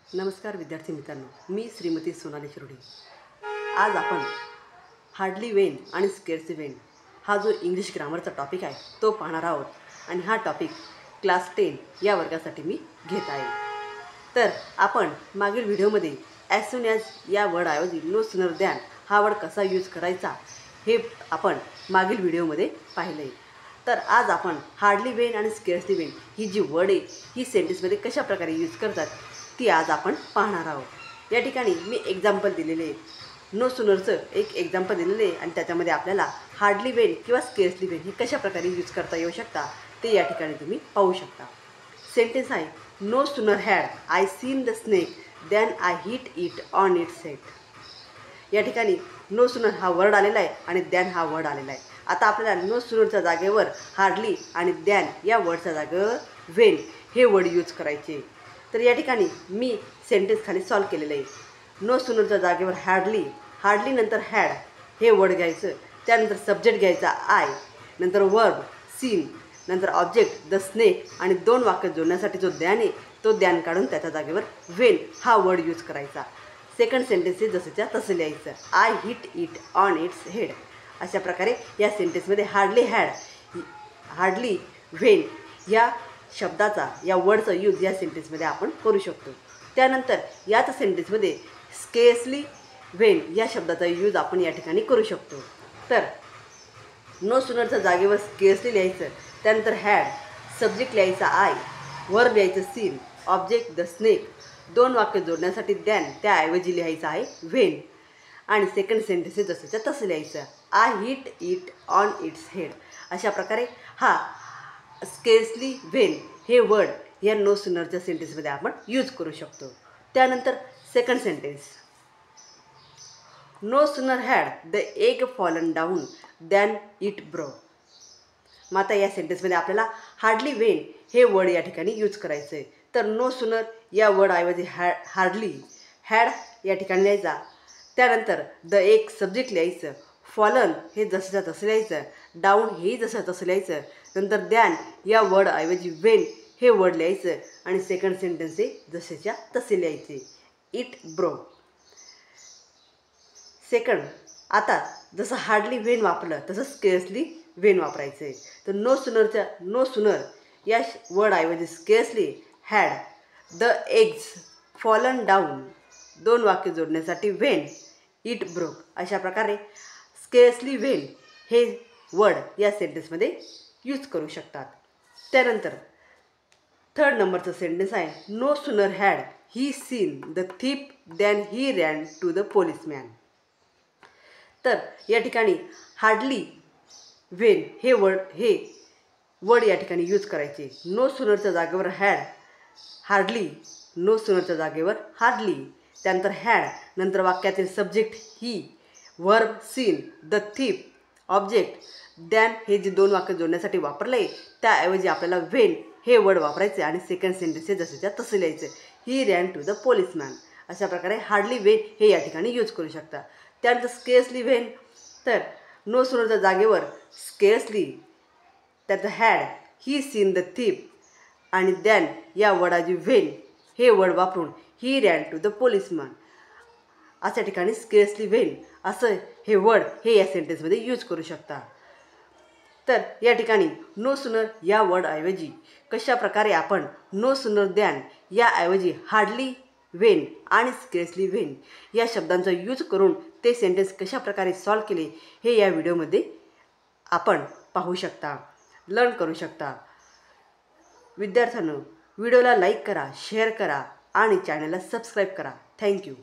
नमस्कार विद्यार्थी मित्रांनो, मी श्रीमती सोनाली शिरोडे। आज आपण हार्डली वेन आणि स्केर्सली वेन हा जो इंग्लिश ग्रामरचा टॉपिक आहे तो पाहणार आहोत आणि हा टॉपिक क्लास 10 या वर्गासाठी मी घेत आहे। तर आपण मागील व्हिडिओमध्ये ॲज सून ॲज या वर्डऐवजी नो सूनर दॅन हा वर्ड कसा यूज करायचा हे आपण मागील व्हिडिओमध्ये पाहिले आहे। तर आज आपण हार्डली वेन आणि स्केर्सली वेन ही जी वर्ड आहे ही सेंटेन्समध्ये कशा प्रकारे यूज करतात ती आज आपण पाहणार आहोत। या ठिकाणी मी एक्झाम्पल दिलेले आहे, नो सूनरचं एक एक्झाम्पल दिलेले आहे आणि त्याच्यामध्ये आपल्याला हार्डली वेन किंवा स्केर्सली वेन हे कशा प्रकारे यूज करता येऊ शकता ते या ठिकाणी तुम्ही पाहू शकता। सेंटेन्स आहे, no sooner had I seen the snake than I hit it on its head. या ठिकाणी नो सूनर हा वर्ड आलेला आहे आणि दॅन हा वर्ड आलेला आहे। आता आपल्याला नो सूनरच्या जागेवर हार्डली आणि दॅन या वर्डच्या जागेवर वेन हे वर्ड यूज करायचे। तर या ठिकाणी मी सेंटेन्स खाली सॉल्व केलेलं आहे। नो सूनरच्या जागेवर हार्डली नंतर हॅड हे वर्ड घ्यायचं, त्यानंतर सब्जेक्ट घ्यायचा आय, नंतर वर्ब सीन, नंतर ऑब्जेक्ट द स्नेक आणि दोन वाक्य जोडण्यासाठी जो दॅन आहे तो दॅन काढून त्याच्या जागेवर वेन हा वर्ड यूज करायचा। सेकंड सेंटेन्स जसंच्या तसं लिहायचं, I hit it on its head. अशा प्रकारे या सेंटेन्समध्ये हार्डली वेन या शब्दाचा या वर्डचा यूज या सेंटेन्समध्ये आपण करू शकतो। त्यानंतर याच सेंटेन्समध्ये स्केर्सली वेन या शब्दाचा यूज आपण या ठिकाणी करू शकतो। तर नो सूनरच्या जागेवर स्केर्सली लिहायचं, त्यानंतर हॅड, सब्जेक्ट लिहायचा आय, वर्ब लिहायचं सीन, ऑब्जेक्ट द स्नेक, दोन वाक्य जोडण्यासाठी दॅन त्याऐवजी लिहायचं आहे वेन आणि सेकंड सेंटेन्स जसंच्या तसं लिहायचं, I hit it on its head. अशा प्रकारे हा स्केर्सली वेन हे वर्ड या नो सूनरच्या सेंटेन्समध्ये आपण यूज करू शकतो। त्यानंतर second sentence, no sooner had the egg fallen down than it broke. मग आता या सेंटेन्समध्ये आपल्याला हार्डली वेन हे वर्ड या ठिकाणी यूज करायचं आहे। तर नो सूनर या वर्डऐवजी हार्डली हॅड या ठिकाणी लिहायचा, त्यानंतर द एग सब्जेक्ट लिहायचं, फॉलन हे जसंच्या तसं लिहायचं, डाऊन हेही जसं तसं लिहायचं, नंतर दॅन या वर्डऐवजी वेन हे वर्ड लिहायचं आणि सेकंड सेंटेन्स जसेच्या तसे लिहायचे, इट ब्रोक। सेकंड, आता जसं हार्डली वेन वापरलं तसं स्केर्सली वेन वापरायचं आहे। तर नो सूनर या वर्डऐवजी scarcely had the eggs fallen down, दोन वाक्य जोडण्यासाठी वेन इट ब्रोक। अशा प्रकारे स्केर्सली वेन हे वर्ड या सेंटेन्समध्ये यूज करू शकतात। त्यानंतर थर्ड नंबरचं सेंटेन्स आहे, no sooner had he seen the thief than he ran to the policeman. तर या ठिकाणी हार्डली वेन हे वर्ड या ठिकाणी यूज करायचे। नो सूनरच्या जागेवर हार्डली, नो सूनरच्या जागेवर हार्डली, त्यानंतर हॅड, नंतर वाक्यातील सब्जेक्ट ही, verb seen, the thief, object than हे जे दोन वाक्य जोडण्यासाठी वापरलं आहे त्याऐवजी आपल्याला वेन हे वर्ड वापरायचे आणि सेकंड सेंटेन्स जसंच्या तसं लिहायचं, ही रॅन टू द पोलिसमॅन। अशा प्रकारे हार्डली वेन हे या ठिकाणी यूज करू शकता। त्यानंतर स्केर्सली वेन, तर नो सूनरच्या जागेवर स्केर्सली, त्याचं had, he seen the thief आणि दॅन या वर्डाची वेन हे वर्ड वापरून ही रॅन टू द पोलिसमॅन। अशा ठिकाणी स्केर्सली वेन असं हे वर्ड हे या सेंटेन्समध्ये यूज करू शकता। तर या ठिकाणी नो सूनर या वर्डऐवजी कशा प्रकारे आपण नो सूनर दॅन याऐवजी हार्डली वेन आणि स्केर्सली वेन या शब्दांचा यूज करून ते सेंटेन्स कशा प्रकारे सॉल्व केले हे या व्हिडिओमध्ये आपण पाहू शकता, लर्न करू शकता। विद्यार्थ्यांनो, व्हिडिओला लाईक करा, शेअर करा आणि चॅनलला सबस्क्राईब करा। थँक्यू।